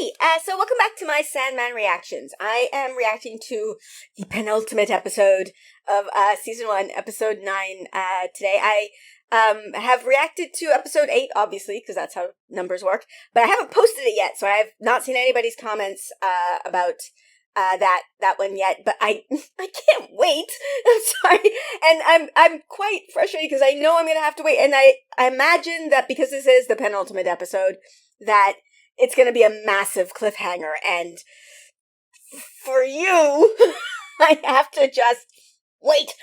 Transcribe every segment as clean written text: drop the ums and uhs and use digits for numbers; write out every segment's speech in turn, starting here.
Hey, so welcome back to my Sandman reactions. I am reacting to the penultimate episode of season 1, episode 9. Today I have reacted to episode 8, obviously, because that's how numbers work. But I haven't posted it yet, so I have not seen anybody's comments about that one yet. But I can't wait. I'm sorry, and I'm quite frustrated because I know I'm gonna have to wait. And I imagine that because this is the penultimate episode, that it's going to be a massive cliffhanger, and for you, I have to just wait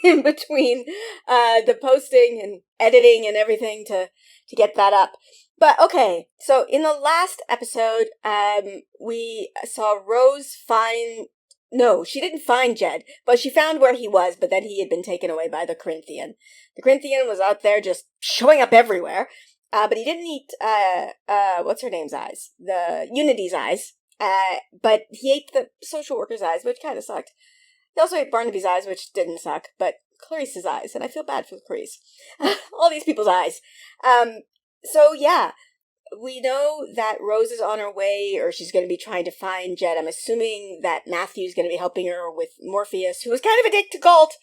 in between the posting and editing and everything to get that up. But okay, so in the last episode, we saw Rose she didn't find Jed, but she found where he was, but then he had been taken away by the Corinthian. The Corinthian was out there just showing up everywhere. But he didn't eat, what's her name's eyes? The Unity's eyes. But he ate the social worker's eyes, which kind of sucked. He also ate Barnaby's eyes, which didn't suck, but Clarice's eyes, and I feel bad for Clarice. All these people's eyes. So yeah, we know that Rose is on her way, or she's going to be trying to find Jed. I'm assuming that Matthew's going to be helping her with Morpheus, who was kind of a dick to Galt.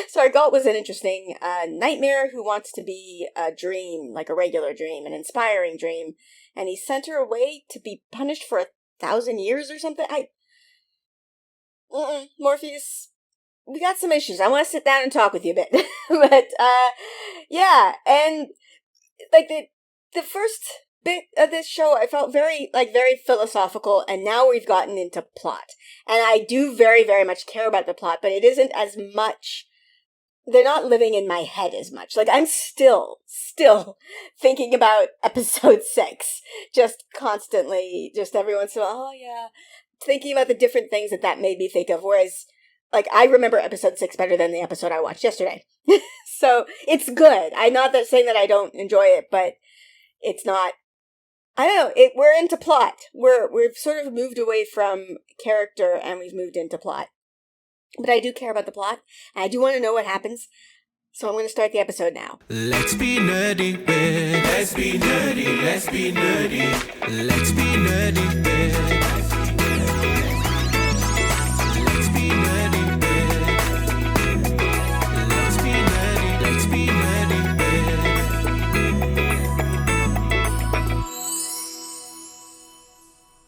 Sorry, Galt was an interesting nightmare who wants to be a dream, like a regular dream, an inspiring dream, and he sent her away to be punished for 1,000 years or something. Morpheus, we got some issues. I want to sit down and talk with you a bit. But, yeah, and, like, the first bit of this show, I felt very philosophical, and now we've gotten into plot. And I do very, very much care about the plot, but it isn't as much, they're not living in my head as much. Like, I'm still thinking about episode 6, just constantly, just every once in a while, oh yeah, thinking about the different things that made me think of, whereas, like, I remember episode 6 better than the episode I watched yesterday. So, it's good. I'm not saying that I don't enjoy it, but it's not, I don't know, we're into plot. We've sort of moved away from character and we've moved into plot. But I do care about the plot, and I do want to know what happens. So I'm going to start the episode now. Let's be nerdy, babe. Let's be nerdy, let's be nerdy. Let's be nerdy, babe. Let's be nerdy, babe. Let's be nerdy, let's be nerdy, babe.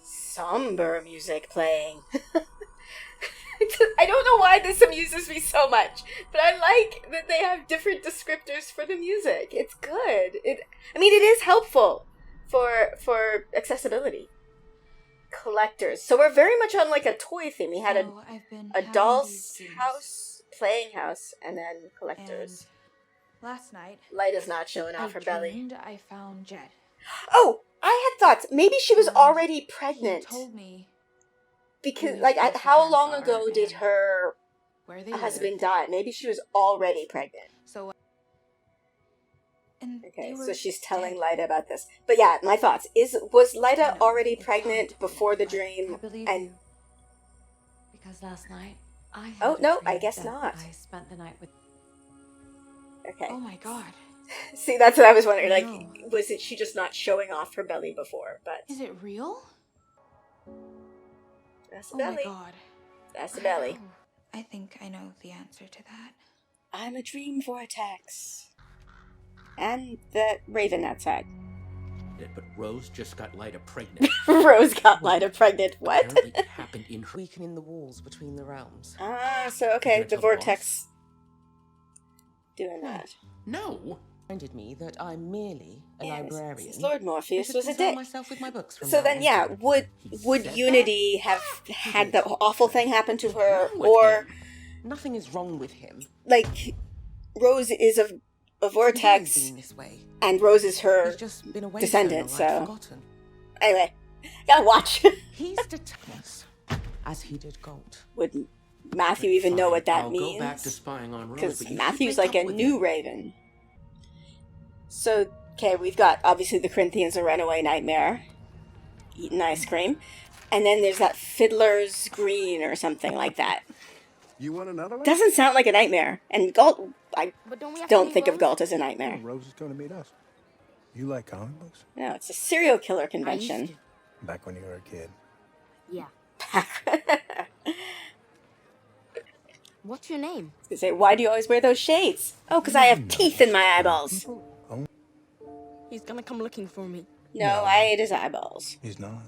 Somber music playing. I don't know why this amuses me so much, but I like that they have different descriptors for the music. It's good. It is helpful for accessibility. Collectors. So we're very much on like a toy theme. We had a doll's house, playing house, and then collectors. And last night, Light is not showing off her belly. I found Jed. Oh, I had thoughts. Maybe she was already pregnant. He told me. Because, like, how long ago did her husband die? Maybe she was already pregnant. So, okay, so she's telling Lyda about this. But yeah, my thoughts. Was Lyda already pregnant before the dream? I believe and you. Because last night, I had Oh, no, I guess not. I spent the night with... Okay. Oh my god. See, that's what I was wondering. Like, No. was it she just not showing off her belly before? But Is it real? that's the Oh belly. my god. That's the belly. I think I know the answer to that. I'm a dream vortex. And the raven outside. But Rose just got Lyda pregnant. Rose got Lyda pregnant. What? Apparently it happened in her... Weakening the walls between the realms. Ah, so okay, Is the that vortex doing that. No! Reminded me that I'm merely a librarian. Lord Morpheus I should was a concern dick. myself with my books from So now then, on. yeah, would said Unity have had the awful thing happen to her, What's wrong with or him? Nothing is wrong with him. like Rose is a He's vortex, been this way. and Rose is her He's just been away descendant. so long, I'd So forgotten. anyway, gotta watch. He's detached, as he did Galt. Would Matthew even know what that I'll means? go back to spying on Rose, Because but you Matthew's should like make a up with new him. Raven. So, okay, we've got, obviously, the Corinthians, a runaway nightmare, eating ice cream. And then there's that Fiddler's Green or something like that. You want another one? Doesn't sound like a nightmare. And Galt, I But don't we have don't to think meet of Galt as a nightmare. Rose is going to meet us. You like comic books? No, it's a serial killer I used convention. to. Back when you were a kid. Yeah. What's your name? I was gonna say, why do you always wear those shades? Oh, because I have teeth in my eyeballs. He's gonna come looking for me. No, I ate his eyeballs. He's not.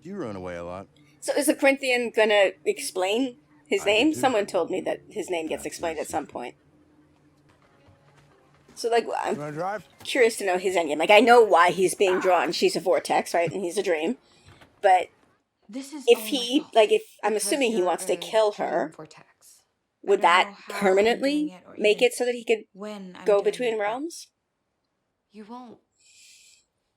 You run away a lot. So is the Corinthian gonna explain his I name? do. Someone told me that his name gets explained at some point. So, like, You I'm wanna drive? curious to know his endgame. Like, I know why he's being drawn. She's a vortex, right? And he's a dream. But This is if all my he, fault, like, if I'm because assuming he you're wants to a kill dream her, vortex. I would don't that know how I'm permanently doing it or make even it so that he could when I'm go doing between it, but realms? You won't.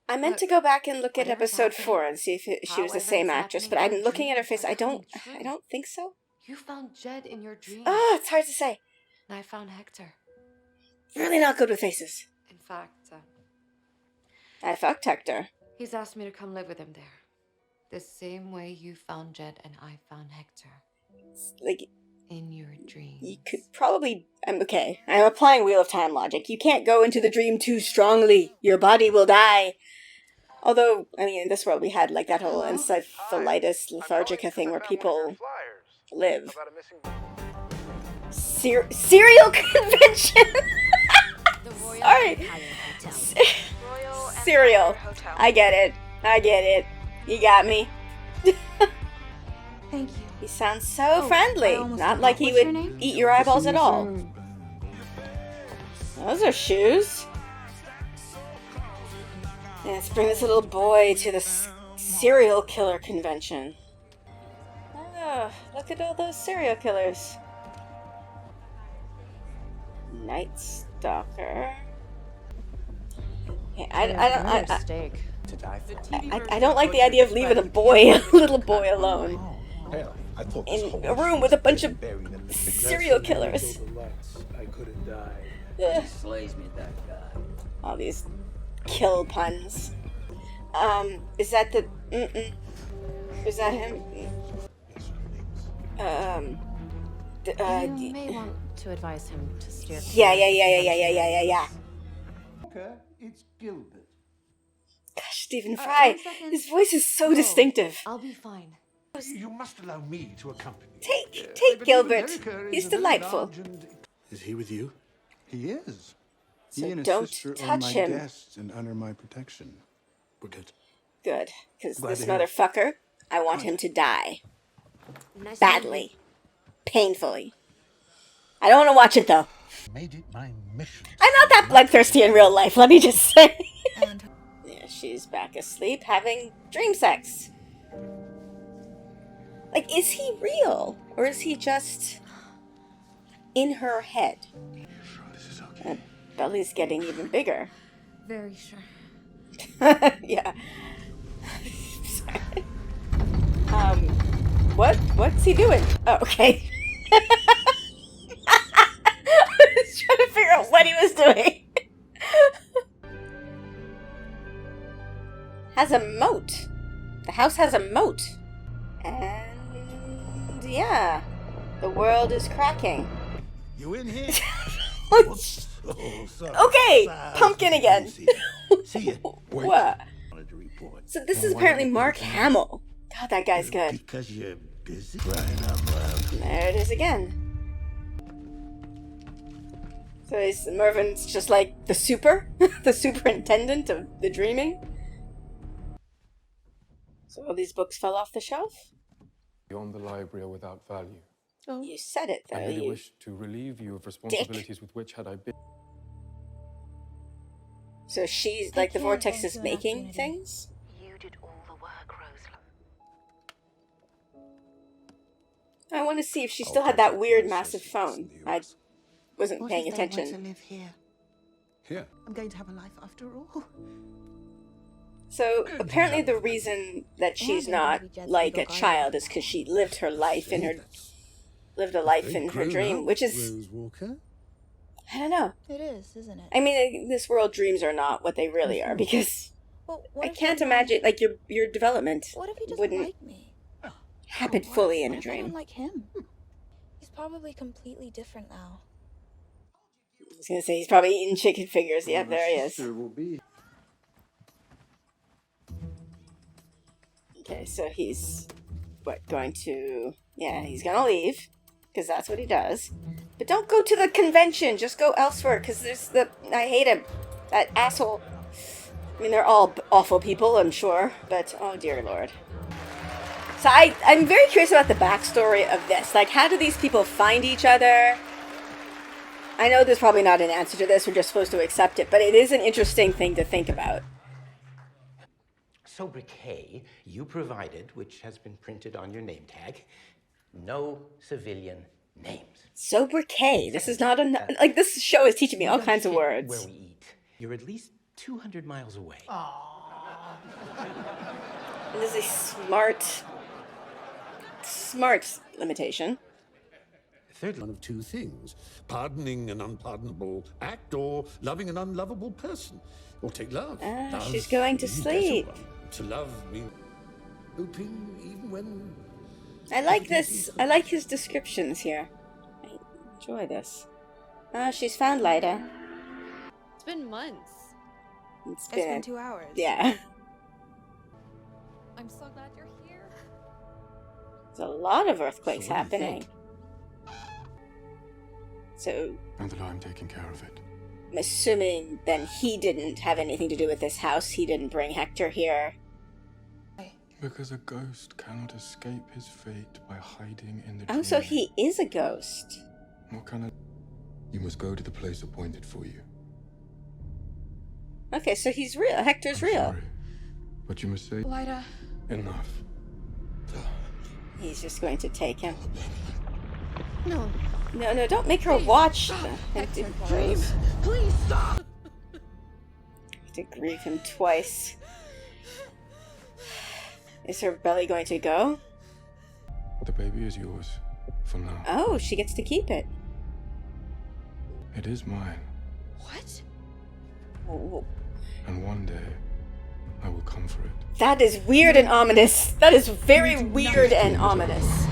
I meant But to go back and look at whatever's episode happening, 4 and see if she was the however same it's actress, but happening, I'm our looking at her dreams face. are I don't coming true. think so. You found Jed in your dreams. Oh, it's hard to say. And I found Hector. Really not good with faces. In fact, I fucked Hector. he's asked me to come live with him there. The same way you found Jed and I found Hector. Like, In your dreams. you could probably... I'm applying Wheel of Time logic. You can't go into the dream too strongly. Your body will die. Although, I mean, in this world we had, like, that whole encephalitis lethargica thing where people live. Serial convention? Sorry. Cereal. I get it. You got me. Thank you. He sounds so I friendly. almost Not forgot. like he What's your would name? eat your eyeballs at all. Those are shoes. Yeah, let's bring this little boy to the serial killer convention. Oh, look at all those serial killers. Night Stalker. Okay, I don't like the idea of leaving a little boy alone in a room with a bunch of serial killers. Ugh. All these kill puns. Is that the... Is that him? You may want to advise him to steer Yeah. It's Gilbert. Gosh, Stephen Fry. one second. His voice is so distinctive. I'll be fine. You must allow me to accompany you. Take Gilbert. He's delightful. Is he with you? He is. So He and his don't sister are touch my him. guests and under my protection. We're good. Good, because Glad this to hear it. motherfucker, I want him to die. Nice Badly. Painfully. I don't want to watch it, though. Made it my mission. I'm not that bloodthirsty in real life, let me just say. Yeah, she's back asleep having dream sex. Like, is he real? Or is he just in her head? Sure, this is okay. That belly's getting even bigger. Very sure. Yeah. Sorry. What's he doing? Oh, okay. I was trying to figure out what he was doing. Has a moat. The house has a moat. And yeah, the world is cracking. You in here? Okay, pumpkin again. See ya. What? Wanted to report. So this is apparently Mark Hamill. God, that guy's good. Because you're busy. Right up loud. There it is again. So Mervin's just like the the superintendent of the dreaming. So all these books fell off the shelf? Beyond the library are without value. You said it, though. I merely You... wish to relieve you of responsibilities with which, had I been... So she's like the vortex is making things? You did all the work, Rosalind. I want to see if she still had that weird massive phone. I wasn't paying Want to attention. live here? Here. I'm going to have a life after all. So apparently the reason that she's not like a child is because she lived her life in her dream, which is Rose Walker. I don't know. It is, isn't it? I mean, in this world, dreams are not what they really are because Well, I can't imagine like your development What if he doesn't wouldn't like me? happen fully in a What if I don't dream. like him? He's probably completely different now. I was gonna say he's probably eating chicken fingers. Yeah, there he is. Sister will be. Okay, so he's going to? Yeah, he's gonna leave because that's what he does. But don't go to the convention. Just go elsewhere because I hate him. That asshole. I mean, they're all awful people, I'm sure, but oh dear Lord. So I'm very curious about the backstory of this. Like, how do these people find each other? I know there's probably not an answer to this. We're just supposed to accept it, but it is an interesting thing to think about. Sobriquet you provided, which has been printed on your name tag. No civilian names. Sobriquet. This is not like this show is teaching me all kinds of words. Where we eat. You're at least 200 miles away. And this is a smart limitation. Third one of two things: pardoning an unpardonable act, or loving an unlovable person. Or take love. Love She's going to is a sleep. better one. To love means hoping even when. I like this. I like his descriptions here. I enjoy this. She's found Lyda. It's been months. It's It's been 2 hours. Yeah. I'm so glad you're here. There's a lot of earthquakes So what do you happening. So And that I'm taking care of it. I'm assuming then he didn't have anything to do with this house. He didn't bring Hector here. Because a ghost cannot escape his fate by hiding in the Oh, so dream. he is a ghost. What kind of... You must go to the place appointed for you. Okay, so he's real. Hector's I'm real. sorry, but you must say... Lyda. Enough. He's just going to take him. No. No, don't make her watch. Hector, Grieve. Please stop. To grieve him twice. Is her belly going to go? The baby is yours, for now. Oh, she gets to keep it. It is mine, What? Oh, and one day, I will come for it. that is weird and ominous. That is very weird and ominous.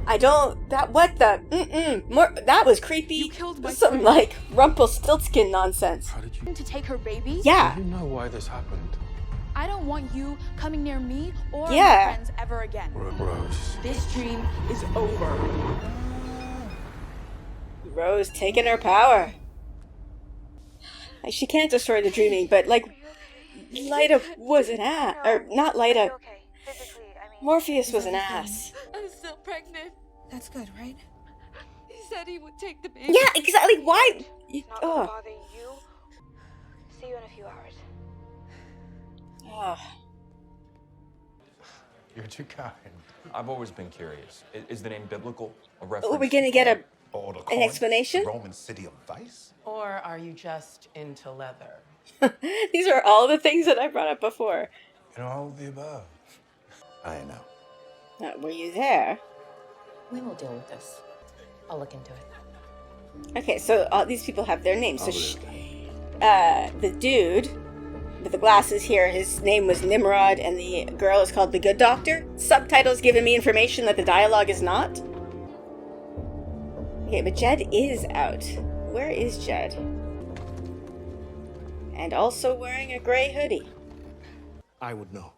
I don't. What the? More. That was creepy. You killed my Some friend. like Rumpelstiltskin nonsense. How did you... To take her baby? Yeah. Do you know why this happened? I don't want you coming near me or Yeah. my friends ever again. Rose. This dream is over. Rose taking her power. Like, she can't destroy the dreaming, but like, Lyda was an ass, or not Lyda. Morpheus was an ass. I'm still pregnant. That's good, right? He said he would take the baby. Yeah, exactly. Why? Not gonna bother you. See you in a few hours. Oh. You're too kind. I've always been curious. Is the name biblical? A reference? Are we gonna get an an explanation? Roman city of vice? Or are you just into leather? These are all the things that I brought up before. You know, all of the above. I know. Were you there? We will deal with this. I'll look into it. Okay, so all these people have their names. So the dude with the glasses here, his name was Nimrod, and the girl is called the Good Doctor. Subtitles giving me information that the dialogue is not. Okay, but Jed is out. Where is Jed? And also wearing a gray hoodie. I would know.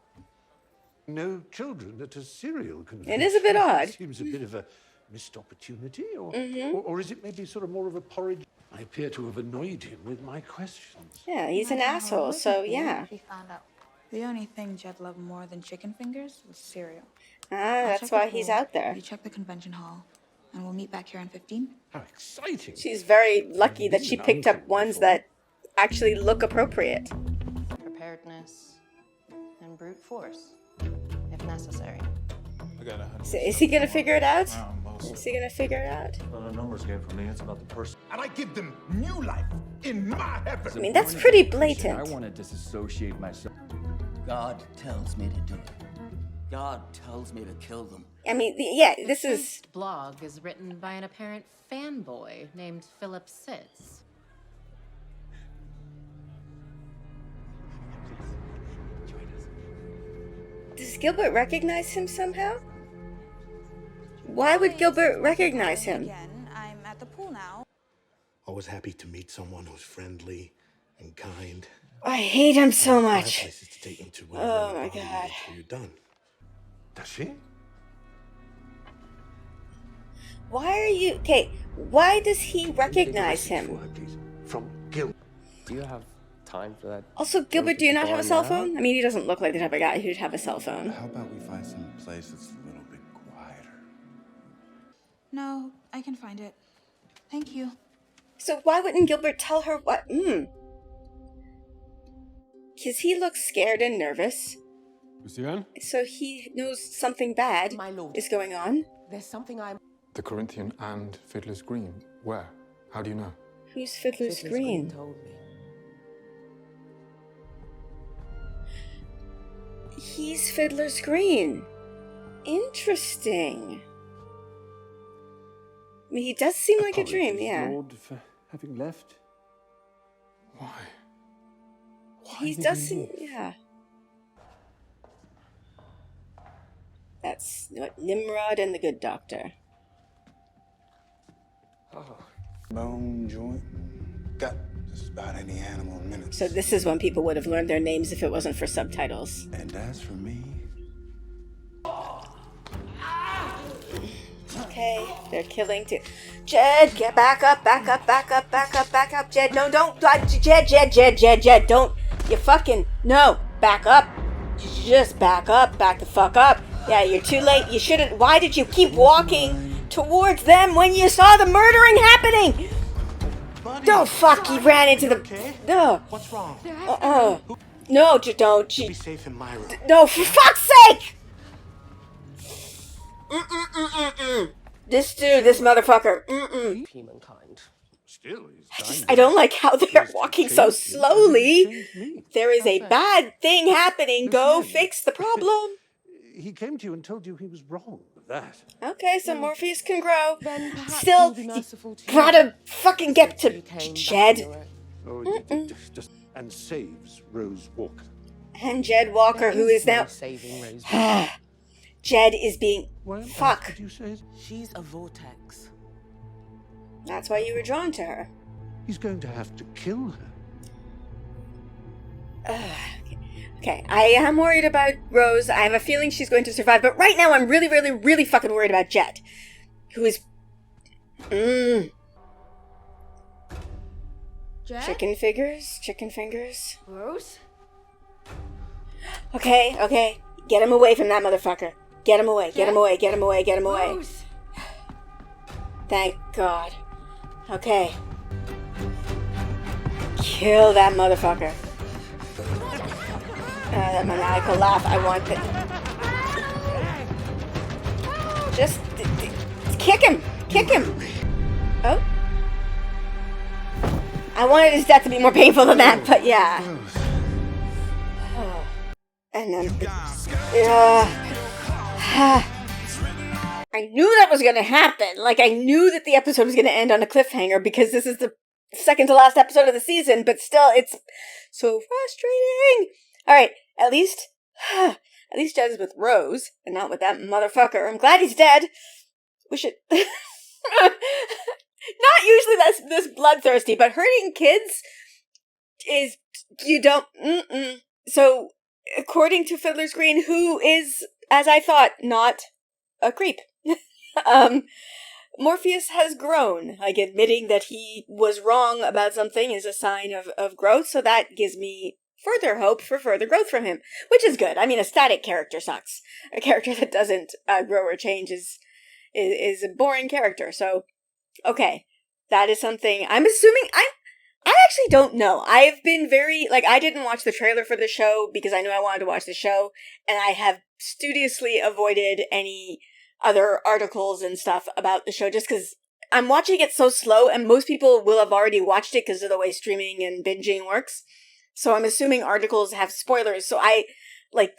No children at a serial convention. It is a bit odd. Seems a bit of a missed opportunity, or is it maybe sort of more of a porridge? I appear to have annoyed him with my questions. Yeah, he's an asshole, so yeah. We found out. The only thing Jed loved more than chicken fingers was cereal. That's why he's out there. You check the convention hall, and we'll meet back here in 15. How exciting. She's very lucky that she picked up ones that actually look appropriate. Preparedness and brute force, if necessary. I got 100. So is he gonna figure it out? Most Is he gonna figure it out? not a numbers game for me. It's about the person. And I give them new life in my heaven. I mean, that's pretty blatant. I want to disassociate myself. God tells me to do it. God tells me to kill them. I mean, yeah, this is... This blog is written by an apparent fanboy named Philip Sitz. Does Gilbert recognize him somehow? Why would Gilbert recognize him? Again, I'm at the pool now. Always happy to meet someone who's friendly and kind. I hate him so I have much. places to take them to Oh my whenever God. you're done. Does she? Why are you... Okay, why does he recognize him? From Gil. Do you have time for that? Also, Gilbert, do you not have a cell phone? I mean, he doesn't look like the type of guy who'd have a cell phone. How about we find some place that's a little bit quieter? No, I can find it. Thank you. So why wouldn't Gilbert tell her what... Because he looks scared and nervous. Lucian? So he knows something bad is going on. There's something I'm... The Corinthian and Fiddler's Green. Where? How do you know? Who's Fiddler's Green? told me. He's Fiddler's Green. Interesting. I mean, he does seem like a dream, yeah. Lord, for having left. Why? He does seem, yeah. That's what Nimrod and the Good Doctor. Bone, joint, gut, just about any animal in minutes. So this is when people would have learned their names if it wasn't for subtitles. And as for me... Okay, they're killing too. Jed, get back up, back up, back up, back up, back up. Jed, no, don't. Jed, don't. You fucking, no, back up. Just back up, back the fuck up. Yeah, you're too late. You shouldn't. Why did you keep walking towards them when you saw the murdering happening? Don't fuck, he ran into the... No. What's wrong? No, just don't. Be safe in my room. No, for fuck's sake! This dude, this motherfucker. Humankind. Still, he's I don't like how they're walking so slowly. There is a bad thing happening. Go fix the problem. He came to you and told you he was wrong with that. Okay, so Morpheus can grow. Then perhaps Still, he'll be merciful to you gotta fucking get to Jed. Oh, just and saves Rose Walker. And Jed Walker, who is now... saving Rose. Jed is being... Fuck. Did you say? She's a vortex. That's why you were drawn to her. He's going to have to kill her. Okay, I am worried about Rose. I have a feeling she's going to survive, but right now I'm really, really, really fucking worried about Jed, who is... Jed? Chicken fingers. Rose? Okay. Get him away from that motherfucker. Get him away. Rose? Thank God. Okay. Kill that motherfucker. That maniacal laugh. I want it. Just kick him. Oh. I wanted his death to be more painful than that, but yeah. And then... I knew that was going to happen. Like, I knew that the episode was going to end on a cliffhanger because this is the second to last episode of the season, but still, it's so frustrating. All right, at least Jed is with Rose and not with that motherfucker. I'm glad he's dead. We should... Not usually that's this bloodthirsty, but hurting kids is... You don't... So, according to Fiddler's Green, who is, as I thought, not a creep. Morpheus has grown. Like, admitting that he was wrong about something is a sign of growth, so that gives me further hope for further growth from him, which is good. I mean, a static character sucks. A character that doesn't grow or change is a boring character, so, okay. That is something, I'm assuming, I actually don't know. I've been very, I didn't watch the trailer for the show because I knew I wanted to watch the show, and I have studiously avoided any other articles and stuff about the show just because I'm watching it so slow, and most people will have already watched it because of the way streaming and binging works. So I'm assuming articles have spoilers. So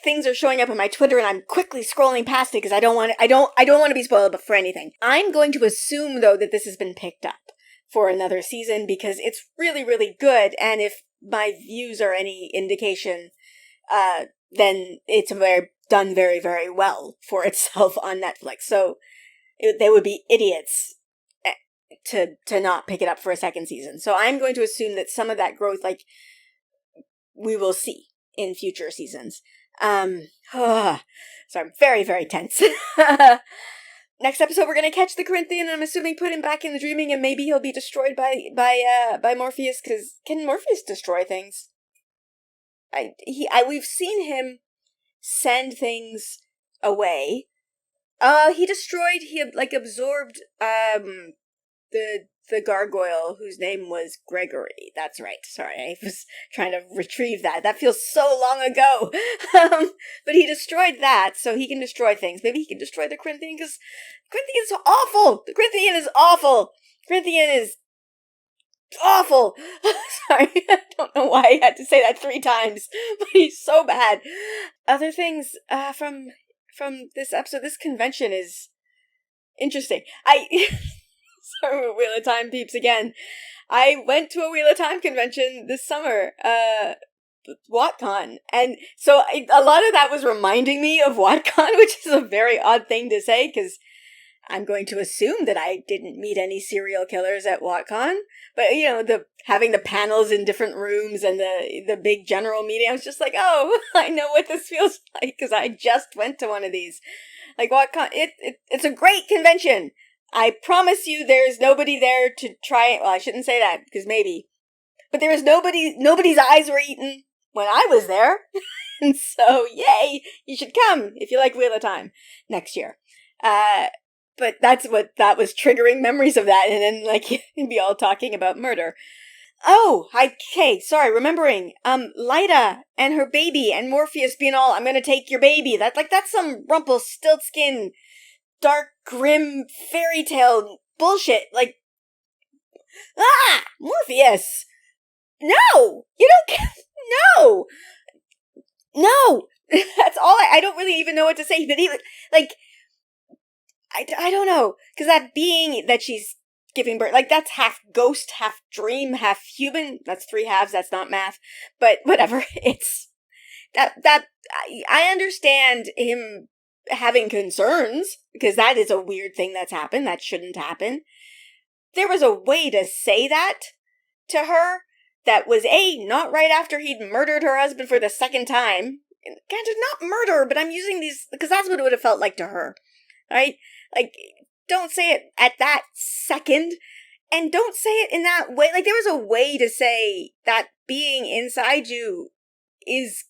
things are showing up on my Twitter, and I'm quickly scrolling past it because I don't want to be spoiled for anything. I'm going to assume though that this has been picked up for another season because it's really, really good. And if my views are any indication, then it's done very, very well for itself on Netflix. So they would be idiots to not pick it up for a second season. So I'm going to assume that some of that growth, we will see in future seasons. So I'm very, very tense. Next episode, we're gonna catch the Corinthian, and I'm assuming put him back in the dreaming, and maybe he'll be destroyed by Morpheus. Because can Morpheus destroy things? We've seen him send things away. He absorbed the gargoyle whose name was Gregory. That's right. Sorry, I was trying to retrieve that. That feels so long ago. But he destroyed that, so he can destroy things. Maybe he can destroy the Corinthian, because Corinthian's awful! The Corinthian is awful! Corinthian is awful! Sorry, I don't know why I had to say that 3 times, but he's so bad. Other things from this episode, this convention is interesting. Sorry, Wheel of Time peeps again. I went to a Wheel of Time convention this summer, WatCon, and so a lot of that was reminding me of WatCon, which is a very odd thing to say, because I'm going to assume that I didn't meet any serial killers at WatCon, but having the panels in different rooms and the big general meeting, I was just like, oh, I know what this feels like, because I just went to one of these. Like WatCon, it's a great convention. I promise you there's nobody there to try. Well, I shouldn't say that, because maybe. But there was nobody's eyes were eaten when I was there. And so, yay, you should come if you like Wheel of Time next year. But that was triggering memories of that. And then, you'd be all talking about murder. Oh, sorry, remembering. Lyda and her baby and Morpheus being all, I'm gonna take your baby. That's some Rumpelstiltskin, dark, grim, fairy tale bullshit. Morpheus! No! You don't get, no! No! That's all I don't really even know what to say, but even, I don't know, because that being that she's giving birth, that's half ghost, half dream, half human. That's 3 halves, that's not math, but whatever. It's, I understand him having concerns, because that is a weird thing that's happened. That shouldn't happen. There was a way to say that to her that was not right after he'd murdered her husband for the 2nd time. Not murder, but I'm using these because that's what it would have felt like to her, right? Don't say it at that second, and don't say it in that way. There was a way to say that being inside you is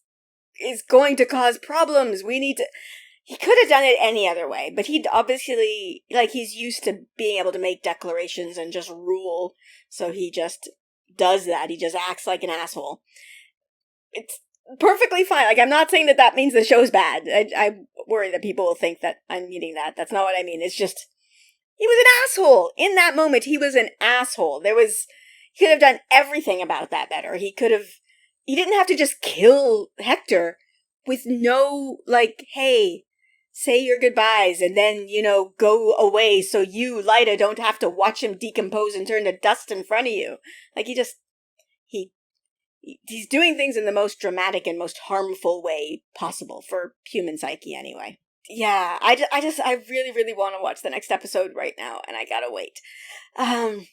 going to cause problems. He could have done it any other way, but he'd obviously, he's used to being able to make declarations and just rule, so he just does that. He just acts like an asshole. It's perfectly fine. I'm not saying that means the show's bad. I worry that people will think that I'm meaning that. That's not what I mean. It's just, he was an asshole. In that moment, he was an asshole. He could have done everything about that better. He didn't have to just kill Hector with no, hey, say your goodbyes and then, go away so you, Lyda, don't have to watch him decompose and turn to dust in front of you. He's doing things in the most dramatic and most harmful way possible for human psyche anyway. Yeah, I really, really want to watch the next episode right now, and I gotta wait. And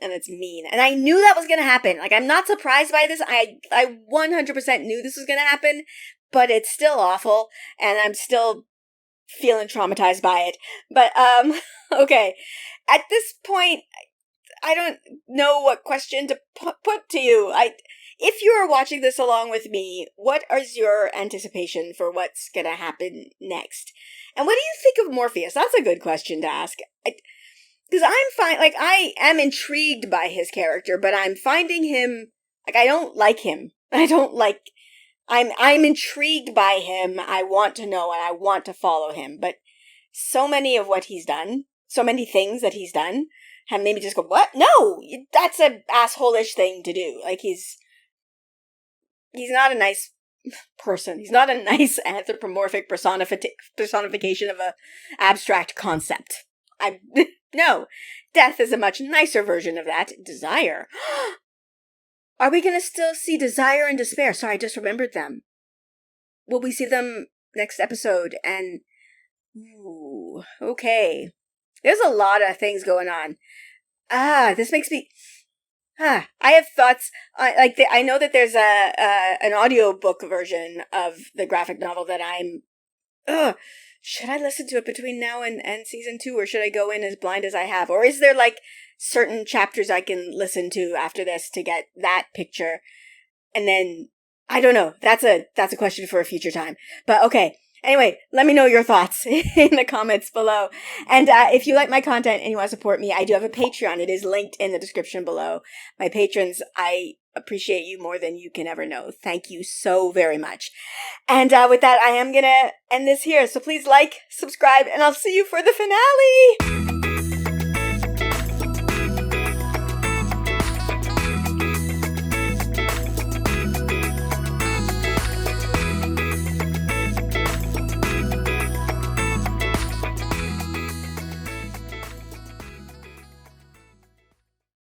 it's mean. And I knew that was gonna happen. I'm not surprised by this. I 100% knew this was gonna happen, but it's still awful, and I'm still feeling traumatized by it. But, okay. At this point, I don't know what question to put to you. If you are watching this along with me, what is your anticipation for what's gonna happen next? And what do you think of Morpheus? That's a good question to ask. Because I'm fine, I am intrigued by his character, but I'm finding him, I don't like him. I'm intrigued by him. I want to know and I want to follow him, but so many of what he's done, so many things that he's done, have made me just go, what? No! That's an asshole-ish thing to do. He's not a nice person. He's not a nice anthropomorphic personification of a abstract concept. No. Death is a much nicer version of that. Desire. Are we gonna still see desire and despair? Sorry, I just remembered them. Will we see them next episode? And, ooh, okay. There's a lot of things going on. This makes me... I have thoughts. I know that there's an audiobook version of the graphic novel that I'm. Should I listen to it between now and season 2, or should I go in as blind as I have? Or is there like certain chapters I can listen to after this to get that picture? And then I don't know. That's a question for a future time. But okay. Anyway, let me know your thoughts in the comments below. And if you like my content and you want to support me, I do have a Patreon. It is linked in the description below. My patrons, I appreciate you more than you can ever know. Thank you so very much. And with that, I am going to end this here. So please like, subscribe, and I'll see you for the finale.